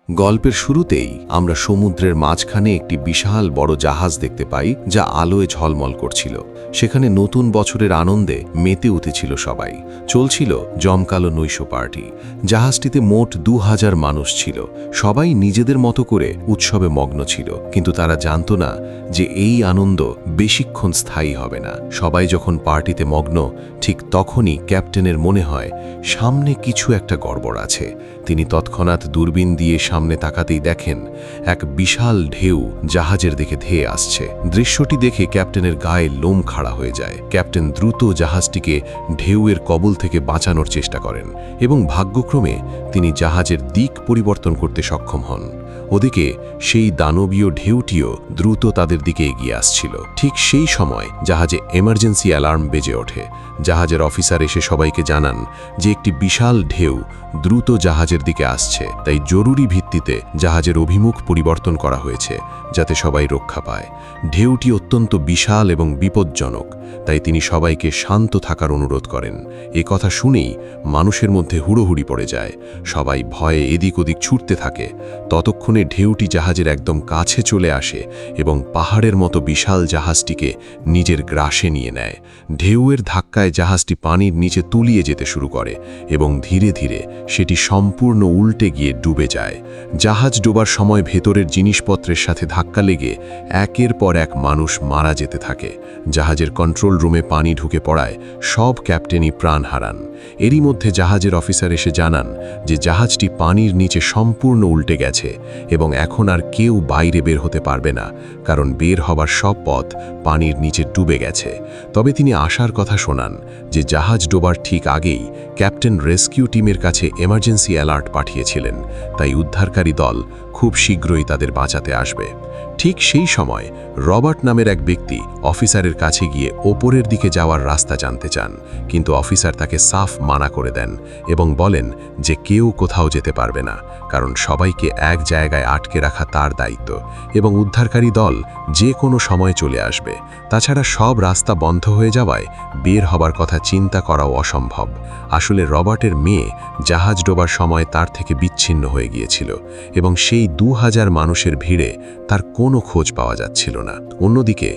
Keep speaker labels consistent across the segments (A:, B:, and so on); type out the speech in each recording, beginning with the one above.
A: গল্পের শুরুতেই আমরা সমুদ্রের মাঝখানে একটি বিশাল বড় জাহাজ দেখতে পাই, যা আলোয় ঝলমল করছিল। সেখানে নতুন বছরের আনন্দে মেতে উঠেছিল সবাই। চলছিল জমকালো নৈশ পার্টি। জাহাজটিতে মোট 2000 মানুষ ছিল। সবাই নিজেদের মতো করে উৎসবে মগ্ন ছিল, কিন্তু তারা জানত না যে এই আনন্দ বেশিক্ষণ স্থায়ী হবে না। সবাই যখন পার্টিতে মগ্ন, ঠিক তখনই ক্যাপ্টেনের মনে হয় সামনে কিছু একটা গড়বড় আছে। তিনি তৎক্ষণাৎ দূরবীন দিয়ে সামনে তাকাতেই দেখেন এক বিশাল ঢেউ জাহাজের দিকে ধেয়ে আসছে। দৃশ্যটি দেখে ক্যাপ্টেনের গায়ে লোম খাড়া হয়ে যায়। ক্যাপ্টেন দ্রুত জাহাজটিকে ঢেউয়ের কবল থেকে বাঁচানোর চেষ্টা করেন এবং ভাগ্যক্রমে তিনি জাহাজের দিক পরিবর্তন করতে সক্ষম হন। ওদিকে সেই দানবীয় ঢেউটিও দ্রুত তাদের দিকে এগিয়ে আসছিল। ঠিক সেই সময় জাহাজে এমার্জেন্সি অ্যালার্ম বেজে ওঠে। জাহাজের অফিসার এসে সবাইকে জানান যে একটি বিশাল ঢেউ দ্রুত জাহাজের দিকে আসছে, তাই জরুরি ভিত্তিতে জাহাজের অভিমুখ পরিবর্তন করা হয়েছে যাতে সবাই রক্ষা পায়। ঢেউটি অত্যন্ত বিশাল এবং বিপজ্জনক, তাই তিনি সবাইকে শান্ত থাকার অনুরোধ করেন। এ কথা শুনেই মানুষের মধ্যে হুড়োহুড়ি পড়ে যায়। সবাই ভয়ে এদিক ওদিক ছুটতে থাকে। ততক্ষণে ঢেউটি জাহাজের একদম কাছে চলে আসে এবং পাহাড়ের মতো বিশাল জাহাজটিকে নিজের গ্রাসে নিয়ে নেয়। ঢেউয়ের ধাক্কায় জাহাজটি পানির নিচে তলিয়ে যেতে শুরু করে এবং ধীরে ধীরে সেটি সম্পূর্ণ উল্টে গিয়ে ডুবে যায়। জাহাজ ডোবার সময় ভেতরের জিনিসপত্রের সাথে ধাক্কা লেগে একের পর এক মানুষ মারা যেতে থাকে। জাহাজের কন্ট্রোল রুমে পানি ঢুকে পড়ায় সব ক্যাপ্টেনই প্রাণ হারান। এরই মধ্যে জাহাজের অফিসার এসে জানান যে জাহাজটি পানির নিচে সম্পূর্ণ উল্টে গেছে এবং এখন আর কেউ বাইরে বের হতে পারবে না, কারণ বের হবার সব পথ পানির নিচে ডুবে গেছে। তবে তিনি আশার কথা শোনান যে জাহাজ ডোবার ঠিক আগেই ক্যাপ্টেন রেস্কিউ টিমের কাছে এমার্জেন্সি অ্যালার্ট পাঠিয়েছিলেন, তাই উদ্ধারকারী দল খুব শীঘ্রই তাদের বাঁচাতে আসবে। ঠিক সেই সময় রবার্ট নামের এক ব্যক্তি অফিসারের কাছে গিয়ে ওপরের দিকে যাওয়ার রাস্তা জানতে চান, কিন্তু অফিসার তাকে সাফ মানা করে দেন এবং বলেন যে কেউ কোথাও যেতে পারবে না, কারণ সবাইকে এক জায়গায় আটকে রাখা তার দায়িত্ব এবং উদ্ধারকারী দল যে কোনো সময় চলে আসবে। তাছাড়া সব রাস্তা বন্ধ হয়ে যাওয়ায় বের হবার কথা চিন্তা করাও অসম্ভব। আসলে রবার্টের মেয়ে জাহাজ ডোবার সময় তার থেকে বিচ্ছিন্ন হয়ে গিয়েছিল এবং সেই 2000 মানুষের ভিড়ে তার কোনো খোঁজ পাওয়া যাচ্ছিল না। অন্যদিকে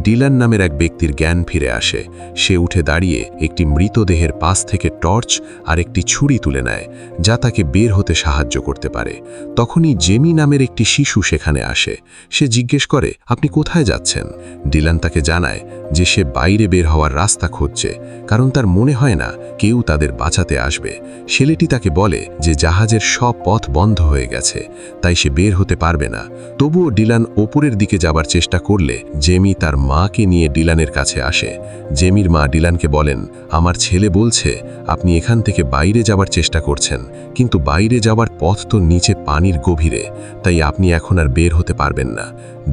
A: ডিলান নামের এক ব্যক্তির জ্ঞান ফিরে আসে। সে উঠে দাঁড়িয়ে একটি মৃতদেহের পাশ থেকে টর্চ আর একটি ছুরি তুলে নেয়, যা তাকে বের হতে সাহায্য করতে পারে। তখনই জেমি নামের একটি শিশু সেখানে আসে। সে জিজ্ঞেস করে, আপনি কোথায় যাচ্ছেন? ডিলান তাকে জানায় যে সে বাইরে বের হওয়ার রাস্তা খুঁজছে, কারণ তার মনে হয় না কেউ তাদের বাঁচাতে আসবে। ছেলেটি তাকে বলে যে জাহাজের সব পথ বন্ধ হয়ে গেছে, তাই সে বের হতে পারবে না। তবুও ডিলান ওপরের দিকে যাবার চেষ্টা করলে জেমি তার মাকে নিয়ে ডিলানের কাছে আসে। জেমির মা ডিলানকে বলেন, আমার ছেলে বলছে আপনি এখান থেকে বাইরে যাবার চেষ্টা করছেন, কিন্তু বাইরে যাবার পথ তো নিচে পানির গভীরে, তাই আপনি এখন আর বের হতে পারবেন না।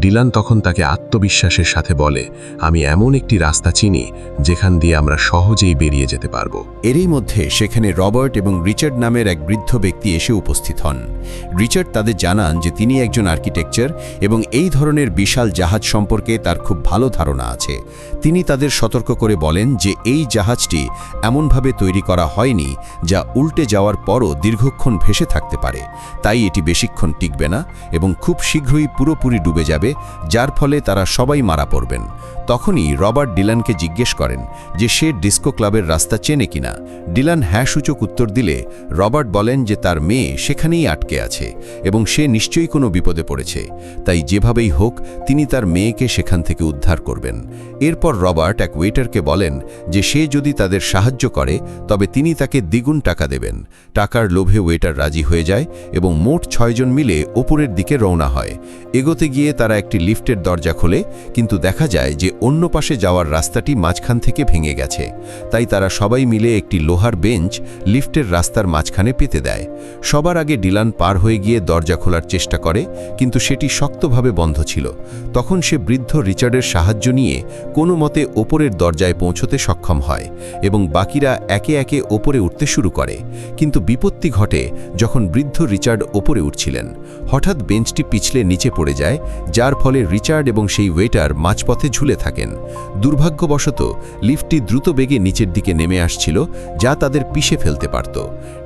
A: ডিলান তখন তাকে আত্মবিশ্বাসের সাথে বলে, আমি এমন একটি রাস্তা চিনি যেখান দিয়ে আমরা সহজেই বেরিয়ে যেতে পারবো।
B: এরই মধ্যে সেখানে রবার্ট এবং রিচার্ড নামের এক বৃদ্ধ ব্যক্তি এসে উপস্থিত হন। রিচার্ড তাদের জানান যে তিনি একজন আর্কিটেকচার এবং এই ধরনের বিশাল জাহাজ সম্পর্কে তার খুব ভালো ধারণা আছে। তিনি তাদের সতর্ক করে বলেন যে এই জাহাজটি এমনভাবে তৈরি করা হয়নি যা উল্টে যাওয়ার পরও দীর্ঘক্ষণ ভেসে থাকতে পারে, তাই এটি বেশিক্ষণ টিকবে না এবং খুব শীঘ্রই পুরোপুরি ডুবে যাবে, যার ফলে তারা সবাই মারা পড়বেন। তখনই রবার্ট ডিলানকে জিজ্ঞেস করেন যে সে ডিস্কো ক্লাবের রাস্তা চেনে কিনা। ডিলান হ্যাঁ সূচক উত্তর দিলে রবার্ট বলেন যে তার মেয়ে সেখানেই আটকে আছে এবং সে নিশ্চয়ই কোনো বিপদে পড়েছে, তাই যেভাবেই হোক তিনি তার মেয়েকে সেখান থেকে উদ্ধার করবেন। এরপর রবার্ট এক ওয়েটারকে বলেন যে সে যদি তাদের সাহায্য করে তবে তিনি তাকে দ্বিগুণ টাকা দেবেন। টাকার লোভে ওয়েটার রাজি হয়ে যায় এবং মোট 6 জন মিলে ওপরের দিকে রওনা হয়। এগোতে গিয়ে তারা একটি লিফটের দরজা খোলে, কিন্তু দেখা যায় যে অন্য পাশে যাওয়ার রাস্তাটি মাঝখান থেকে ভেঙে গেছে। তাই তারা সবাই মিলে একটি লোহার বেঞ্চ লিফটের রাস্তার মাঝখানে পেতে দেয়। সবার আগে ডিলান পার হয়ে গিয়ে দরজা খোলার চেষ্টা করে, কিন্তু সেটি শক্তভাবে বন্ধ ছিল। তখন সে বৃদ্ধ রিচার্ডের সাহায্য নিয়ে কোনো মতে ওপরের দরজায় পৌঁছতে সক্ষম হয় এবং বাকিরা একে একে ওপরে উঠতে শুরু করে। কিন্তু বিপত্তি ঘটে যখন বৃদ্ধ রিচার্ড ওপরে উঠছিলেন। হঠাৎ বেঞ্চটি পিছলে নিচে পড়ে যায়, যার ফলে রিচার্ড এবং সেই ওয়েটার মাঝপথে ঝুলে থাকেন। দুর্ভাগ্যবশত লিফটটি দ্রুত বেগে নিচের দিকে নেমে আসছিল, যা তাদের পিষে ফেলতে পারত।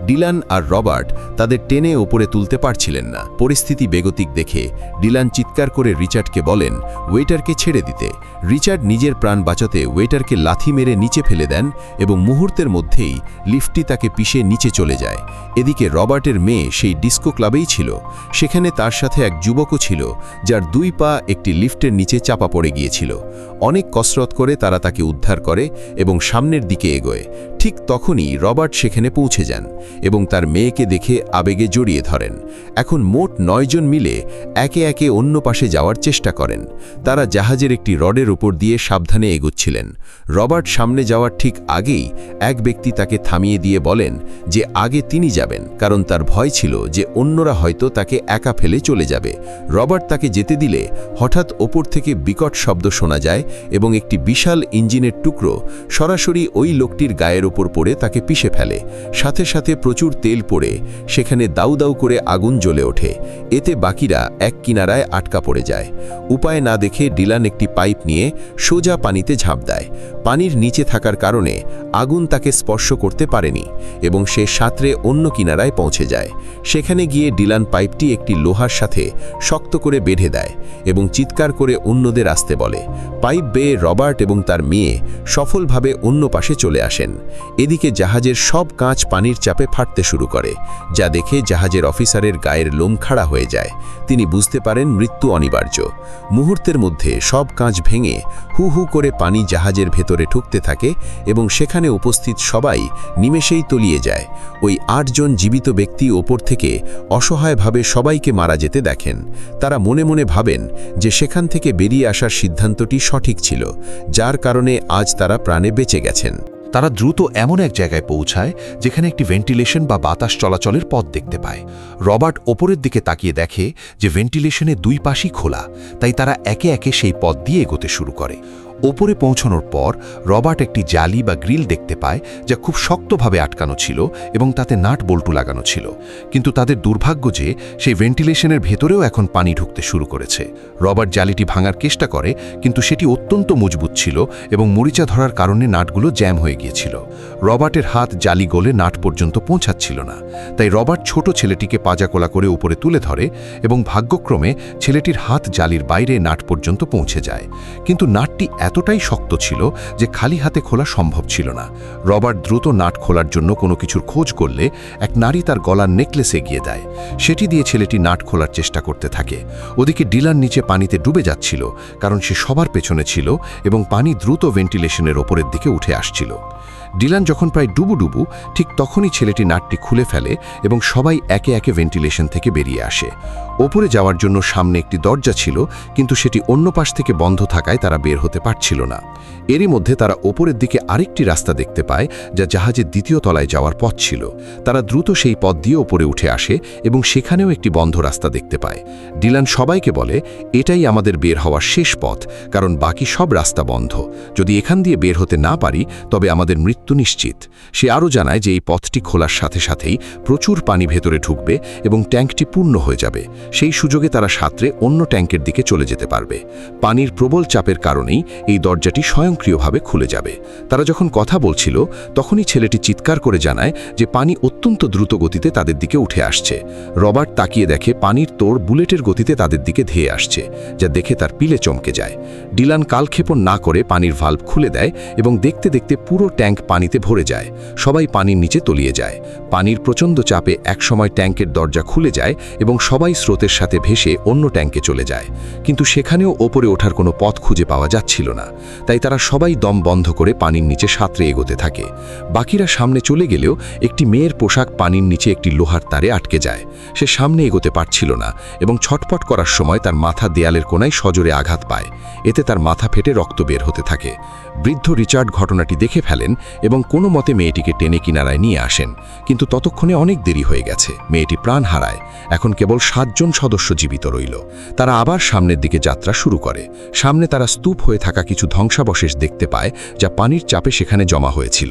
B: ডিলান আর রবার্ট তাদের টেনে ওপরে তুলতে পারছিলেন না। পরিস্থিতি বেগতিক দেখে ডিলান চিৎকার করে রিচার্ডকে বলেন ওয়েটারকে ছেড়ে দিতে। রিচার্ড নিজের প্রাণ বাঁচাতে ওয়েটারকে লাথি মেরে নিচে ফেলে দেন এবং মুহূর্তের মধ্যেই লিফটটি তাকে পিষে নিচে চলে যায়। এদিকে রবার্টের মেয়ে সেই ডিস্কো ক্লাবেই ছিল। সেখানে তার সাথে এক যুবকও ছিল, যার 2 পা একটি লিফটের নিচে চাপা পড়ে গিয়েছিল। অনেক কসরত করে তারা তাকে উদ্ধার করে এবং সামনের দিকে এগোয়। ঠিক তখনই রবার্ট সেখানে পৌঁছে যান এবং তার মেয়েকে দেখে আবেগে জড়িয়ে ধরেন। এখন মোট 9 জন মিলে একে একে অন্য পাশে যাওয়ার চেষ্টা করেন। তারা জাহাজের একটি রডের উপর দিয়ে সাবধানে এগোচ্ছিলেন। রবার্ট সামনে যাওয়ার ঠিক আগেই এক ব্যক্তি তাকে থামিয়ে দিয়ে বলেন যে আগে তিনি যাবেন, কারণ তার ভয় ছিল যে অন্যরা হয়তো তাকে একা ফেলে চলে যাবে। রবার্ট তাকে যেতে দিলে হঠাৎ ওপর থেকে বিকট শব্দ শোনা যায় এবং একটি বিশাল ইঞ্জিনের টুকরো সরাসরি ওই লোকটির গায়ের ওপর পড়ে তাকে পিষে ফেলে। সাথে সাথে প্রচুর তেল পড়ে সেখানে দাউ দাউ করে আগুন জ্বলে ওঠে। এতে বাকিরা এক কিনারায় আটকা পড়ে যায়। উপায় না দেখে ডিলান একটি পাইপ নিয়ে সোজা পানিতে ঝাঁপ দেয়। পানির নিচে থাকার কারণে আগুন তাকে স্পর্শ করতে পারেনি এবং সে সাঁতরে অন্য কিনারায় পৌঁছে যায়। সেখানে গিয়ে ডিলান পাইপটি একটি লোহার সাথে শক্ত করে বেঁধে দেয় এবং চিৎকার করে অন্যদের আসতে বলে। পাইপ বেয়ে রবার্ট এবং তার মেয়ে সফলভাবে অন্য পাশে চলে আসেন। এদিকে জাহাজের সব কাঁচ পানির চাপে ফাটতে শুরু করে, যা দেখে জাহাজের অফিসারের গায়ের লোম খাড়া হয়ে যায়। তিনি বুঝতে পারেন মৃত্যু অনিবার্য। মুহূর্তের মধ্যে সব কাঁচ ভেঙে হু হু করে পানি জাহাজের ভেতরে ঢুকতে থাকে এবং সেখানে উপস্থিত সবাই নিমেষেই তলিয়ে যায়। ওই 8 জন জীবিত ব্যক্তি ওপর থেকে অসহায়ভাবে সবাইকে মারা যেতে দেখেন। তারা মনে মনে ভাবেন যে সেখান থেকে বেরিয়ে আসার সিদ্ধান্তটি সঠিক ছিল, যার কারণে আজ তারা প্রাণে বেঁচে গেছেন।
A: তারা দ্রুত এমন এক জায়গায় পৌঁছায় যেখানে একটি ভেন্টিলেশন বা বাতাস চলাচলের পথ দেখতে পায়। রবার্ট ওপরের দিকে তাকিয়ে দেখে যে ভেন্টিলেশনের 2 পাশই খোলা, তাই তারা একে একে সেই পথ দিয়ে এগোতে শুরু করে। ওপরে পৌঁছানোর পর রবার্ট একটি জালি বা গ্রিল দেখতে পায়, যা খুব শক্তভাবে আটকানো ছিল এবং তাতে নাট বল্টু লাগানো ছিল। কিন্তু তাদের দুর্ভাগ্য যে সেই ভেন্টিলেশনের ভেতরেও এখন পানি ঢুকতে শুরু করেছে। রবার্ট জালিটি ভাঙার চেষ্টা করে, কিন্তু সেটি অত্যন্ত মজবুত ছিল এবং মরিচা ধরার কারণে নাটগুলো জ্যাম হয়ে গিয়েছিল। রবার্টের হাত জালি গলে নাট পর্যন্ত পৌঁছাচ্ছিল না, তাই রবার্ট ছোট ছেলেটিকে পাজাকোলা করে উপরে তুলে ধরে এবং ভাগ্যক্রমে ছেলেটির হাত জালির বাইরে নাট পর্যন্ত পৌঁছে যায়। কিন্তু নাটটি এতটাই শক্ত ছিল যে খালি হাতে খোলা সম্ভব ছিল না। রবার্ট দ্রুত নাট খোলার জন্য কোনো কিছুর খোঁজ করলে এক নারী তার গলার নেকলেস এগিয়ে দেয়। সেটি দিয়ে ছেলেটি নাট খোলার চেষ্টা করতে থাকে। ওদিকে ডিলান নিচে পানিতে ডুবে যাচ্ছিল, কারণ সে সবার পেছনে ছিল এবং পানি দ্রুত ভেন্টিলেশনের ওপরের দিকে উঠে আসছিল। ডিলান যখন প্রায় ডুবু ঠিক তখনই ছেলেটি নাটটি খুলে ফেলে এবং সবাই একে একে ভেন্টিলেশন থেকে বেরিয়ে আসে। ওপরে যাওয়ার জন্য সামনে একটি দরজা ছিল, কিন্তু সেটি অন্য পাশ থেকে বন্ধ থাকায় তারা বের হতে পারছিল না। এরই মধ্যে তারা ওপরের দিকে আরেকটি রাস্তা দেখতে পায়, যা জাহাজের 2য় তলায় যাওয়ার পথ ছিল। তারা দ্রুত সেই পথ দিয়ে ওপরে উঠে আসে এবং সেখানেও একটি বন্ধ রাস্তা দেখতে পায়। ডিলান সবাইকে বলে, এটাই আমাদের বের হওয়ার শেষ পথ, কারণ বাকি সব রাস্তা বন্ধ। যদি এখান দিয়ে বের হতে না পারি তবে আমাদের মৃত্যু নিশ্চিত। সে আরও জানায় যে এই পথটি খোলার সাথে সাথেই প্রচুর পানি ভেতরে ঢুকবে এবং ট্যাঙ্কটি পূর্ণ হয়ে যাবে। সেই সুযোগে তারা সাঁতরে অন্য ট্যাঙ্কের দিকে চলে যেতে পারবে। পানির প্রবল চাপের কারণেই এই দরজাটি স্বয়ংক্রিয়ভাবে খুলে যাবে। তারা যখন কথা বলছিল তখনই ছেলেটি চিৎকার করে জানায় যে পানি অত্যন্ত দ্রুত গতিতে তাদের দিকে উঠে আসছে। রবার্ট তাকিয়ে দেখে পানির তোড় বুলেটের গতিতে তাদের দিকে ধেয়ে আসছে, যা দেখে তার পিলে চমকে যায়। ডিলান কালক্ষেপণ না করে পানির ভাল্ব খুলে দেয় এবং দেখতে দেখতে পুরো ট্যাঙ্ক পানিতে ভরে যায়। সবাই পানির নিচে তলিয়ে যায়। পানির প্রচণ্ড চাপে একসময় ট্যাঙ্কের দরজা খুলে যায় এবং সবাই স্রোতের সাথে ভেসে অন্য ট্যাঙ্কে চলে যায়। কিন্তু সেখানেও ওপরে ওঠার কোনো পথ খুঁজে পাওয়া যাচ্ছিল না, তাই তারা সবাই দম বন্ধ করে পানির নিচে সাঁতরে এগোতে থাকে। বাকিরা সামনে চলে গেলেও একটি মেয়ের পোশাক পানির নিচে একটি লোহার তারে আটকে যায়। সে সামনে এগোতে পারছিল না এবং ছটফট করার সময় তার মাথা দেয়ালের কোনায় সজোরে আঘাত পায়। এতে তার মাথা ফেটে রক্ত বের হতে থাকে। বৃদ্ধ রিচার্ড ঘটনাটি দেখে ফেলেন এবং কোনো মতে মেয়েটিকে টেনে কিনারায় নিয়ে আসেন, কিন্তু ততক্ষণে অনেক দেরি হয়ে গেছে। মেয়েটি প্রাণ হারায়। এখন কেবল 7 জন সদস্য জীবিত রইল। তারা আবার সামনের দিকে যাত্রা শুরু করে। সামনে তারা স্তূপ হয়ে থাকা কিছু ধ্বংসাবশেষ দেখতে পায়, যা পানির চাপে সেখানে জমা হয়েছিল।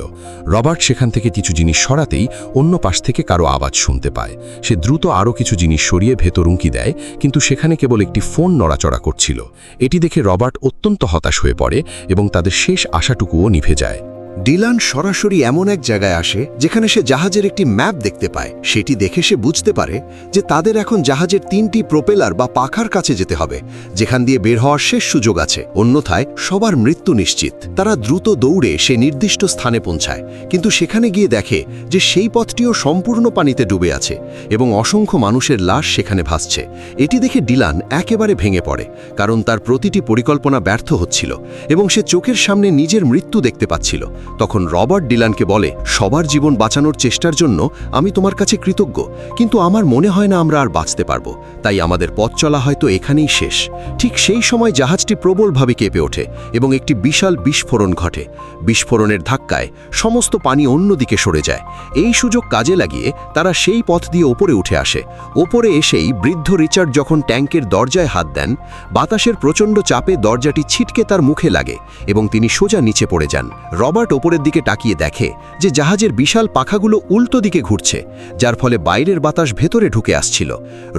A: রবার্ট সেখান থেকে কিছু জিনিস সরাতেই অন্য পাশ থেকে কারো আওয়াজ শুনতে পায়। সে দ্রুত আরও কিছু জিনিস সরিয়ে ভেতর উঁকি দেয়, কিন্তু সেখানে কেবল একটি ফোন নড়াচড়া করছিল। এটি দেখে রবার্ট অত্যন্ত হতাশ হয়ে পড়ে এবং তাদের শেষ আশাটুকুও নিভে যায়।
C: ডিলান সরাসরি এমন এক জায়গায় আসে যেখানে সে জাহাজের একটি ম্যাপ দেখতে পায়। সেটি দেখে সে বুঝতে পারে যে তাদের এখন জাহাজের 3টি প্রোপেলার বা পাখার কাছে যেতে হবে, যেখান দিয়ে বের হওয়ার শেষ সুযোগ আছে, অন্যথায় সবার মৃত্যু নিশ্চিত। তারা দ্রুত দৌড়ে সে নির্দিষ্ট স্থানে পৌঁছায়, কিন্তু সেখানে গিয়ে দেখে যে সেই পথটিও সম্পূর্ণ পানিতে ডুবে আছে এবং অসংখ্য মানুষের লাশ সেখানে ভাসছে। এটি দেখে ডিলান একেবারে ভেঙে পড়ে, কারণ তার প্রতিটি পরিকল্পনা ব্যর্থ হচ্ছিল এবং সে চোখের সামনে নিজের মৃত্যু দেখতে পাচ্ছিল। তখন রবার্ট ডিলানকে বলে, সবার জীবন বাঁচানোর চেষ্টার জন্য আমি তোমার কাছে কৃতজ্ঞ, কিন্তু আমার মনে হয় না আমরা আর বাঁচতে পারবো, তাই আমাদের পথ চলা হয়তো এখানেই শেষ। ঠিক সেই সময় জাহাজটি প্রবলভাবে কেঁপে ওঠে এবং একটি বিশাল বিস্ফোরণ ঘটে। বিস্ফোরণের ধাক্কায় সমস্ত পানি অন্যদিকে সরে যায়। এই সুযোগ কাজে লাগিয়ে তারা সেই পথ দিয়ে ওপরে উঠে আসে। ওপরে এসেই বৃদ্ধ রিচার্ড যখন ট্যাঙ্কের দরজায় হাত দেন, বাতাসের প্রচণ্ড চাপে দরজাটি ছিটকে তার মুখে লাগে এবং তিনি সোজা নিচে পড়ে যান। রবার্ট ওপরের দিকে তাকিয়ে দেখে যে জাহাজের বিশাল পাখাগুলো উল্টো দিকে ঘুরছে, যার ফলে বাইরের বাতাস ভেতরে ঢুকে আসছিল।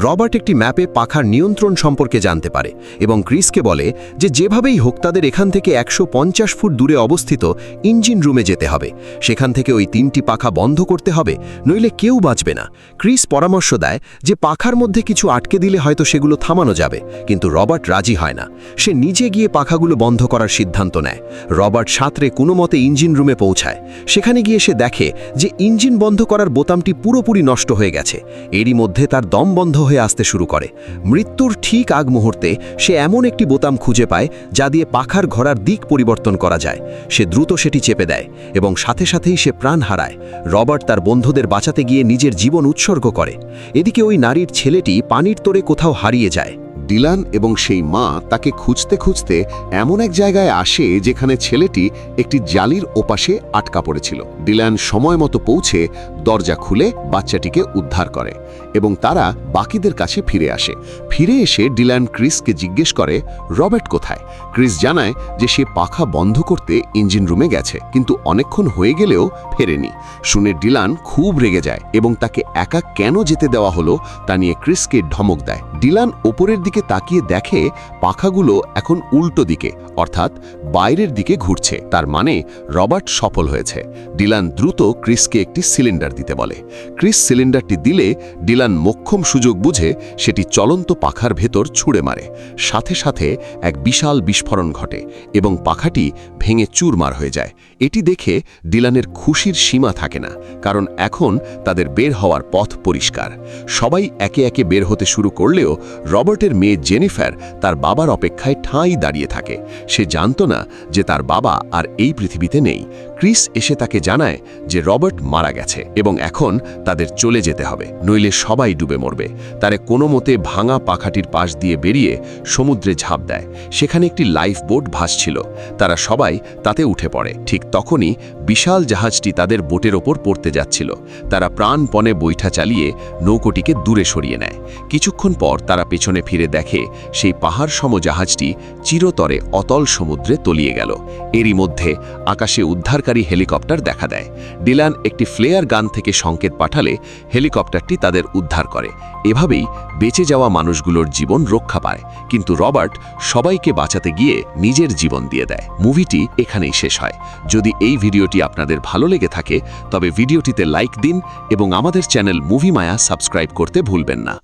C: রবার্ট একটি ম্যাপে পাখার নিয়ন্ত্রণ সম্পর্কে জানতে পারে এবং ক্রিসকে বলে যে যেভাবেই হোক তাদের এখান থেকে 150 ফুট দূরে অবস্থিত ইঞ্জিন রুমে যেতে হবে। সেখান থেকে ওই 3টি পাখা বন্ধ করতে হবে, নইলে কেউ বাঁচবে না। ক্রিস পরামর্শ দেয় যে পাখার মধ্যে কিছু আটকে দিলে হয়তো সেগুলো থামানো যাবে, কিন্তু রবার্ট রাজি হয় না। সে নিজে গিয়ে পাখাগুলো বন্ধ করার সিদ্ধান্ত নেয়। রবার্ট সাঁতরে কোনো মতে ইঞ্জিন রুমে পৌঁছায়। সেখানে গিয়ে সে দেখে যে ইঞ্জিন বন্ধ করার বোতামটি পুরোপুরি নষ্ট হয়ে গেছে। এরই মধ্যে তার দম বন্ধ হয়ে আসতে শুরু করে। মৃত্যুর ঠিক আগ মুহূর্তে সে এমন একটি বোতাম খুঁজে পায় যা দিয়ে পাখার ঘোরার দিক পরিবর্তন করা যায়। সে দ্রুত সেটি চেপে দেয় এবং সাথে সাথেই সে প্রাণ হারায়। রবার্ট তার বন্ধুদের বাঁচাতে গিয়ে নিজের জীবন উৎসর্গ করে। এদিকে ওই নারীর ছেলেটি পানির তোরে কোথাও হারিয়ে যায়।
A: ডিলান এবং সেই মা তাকে খুঁজতে খুঁজতে এমন এক জায়গায় আসে যেখানে ছেলেটি একটি জালির ওপাশে আটকা পড়েছিল। ডিলান সময় মতো পৌঁছে দরজা খুলে বাচ্চাটিকে উদ্ধার করে এবং তারা বাকিদের কাছে ফিরে আসে। ফিরে এসে ডিলান ক্রিসকে জিজ্ঞেস করে রবার্ট কোথায়। ক্রিস জানায় যে সে পাখা বন্ধ করতে ইঞ্জিন রুমে গেছে, কিন্তু অনেকক্ষণ হয়ে গেলেও ফেরেনি। শুনে ডিলান খুব রেগে যায় এবং তাকে একা কেন যেতে দেওয়া হলো তা নিয়ে ক্রিসকে ধমক দেয়। ডিলান ওপরের দিকে তাকিয়ে দেখে পাখাগুলো এখন উল্টো দিকে, অর্থাৎ বাইরের দিকে ঘুরছে। তার মানে রবার্ট সফল হয়েছে। ডিলান দ্রুত ক্রিসকে একটি সিলিন্ডার দিতে বলে। ক্রিস সিলিন্ডারটি দিলে ডিলান মোক্ষম সুযোগ বুঝে সেটি চলন্ত পাখার ভেতর ছুঁড়ে মারে। সাথে সাথে এক বিশাল বিস্ফোরণ ঘটে এবং পাখাটি ভেঙে চুরমার হয়ে যায়। এটি দেখে ডিলানের খুশির সীমা থাকে না, কারণ এখন তাদের বের হওয়ার পথ পরিষ্কার। সবাই একে একে বের হতে শুরু করলেও রবার্টের মেয়ে জেনিফার তার বাবার অপেক্ষায় ঠাঁই দাঁড়িয়ে থাকে। সে জানত না যে তার বাবা আর এই পৃথিবীতে নেই। ক্রিস এসে তাকে জানায় যে রবার্ট মারা গেছে এবং এখন তাদের চলে যেতে হবে, নইলে সবাই ডুবে মরবে। তারা কোনো মতে ভাঙা পাখাটির পাশ দিয়ে বেরিয়ে সমুদ্রে ঝাঁপ দেয়। সেখানে একটি লাইফ বোট ভাসছিল। তারা সবাই তাতে উঠে পড়ে। ঠিক তখনই বিশাল জাহাজটি তাদের বোটের ওপর পড়তে যাচ্ছিল। তারা প্রাণপণে বৈঠা চালিয়ে নৌকোটিকে দূরে সরিয়ে নেয়। কিছুক্ষণ পর তারা পেছনে ফিরে দেখে সেই পাহাড় সম জাহাজটি চিরতরে অতল সমুদ্রে তলিয়ে গেল। এরই মধ্যে আকাশে উদ্ধারকারী হেলিকপ্টার দেখা দেয়। ডিলান একটি ফ্লেয়ার গান থেকে সংকেত পাঠালে হেলিকপ্টারটি তাদের উদ্ধার করে। এভাবেই বেঁচে যাওয়া মানুষগুলোর জীবন রক্ষা পায়, কিন্তু রবার্ট সবাইকে বাঁচাতে গিয়ে নিজের জীবন দিয়ে দেয়। মুভিটি এখানেই শেষ হয়। যদি এই ভিডিওটি আপনাদের ভালো লেগে থাকে তবে ভিডিওটিতে লাইক দিন এবং আমাদের চ্যানেল মুভি মায়া সাবস্ক্রাইব করতে ভুলবেন না।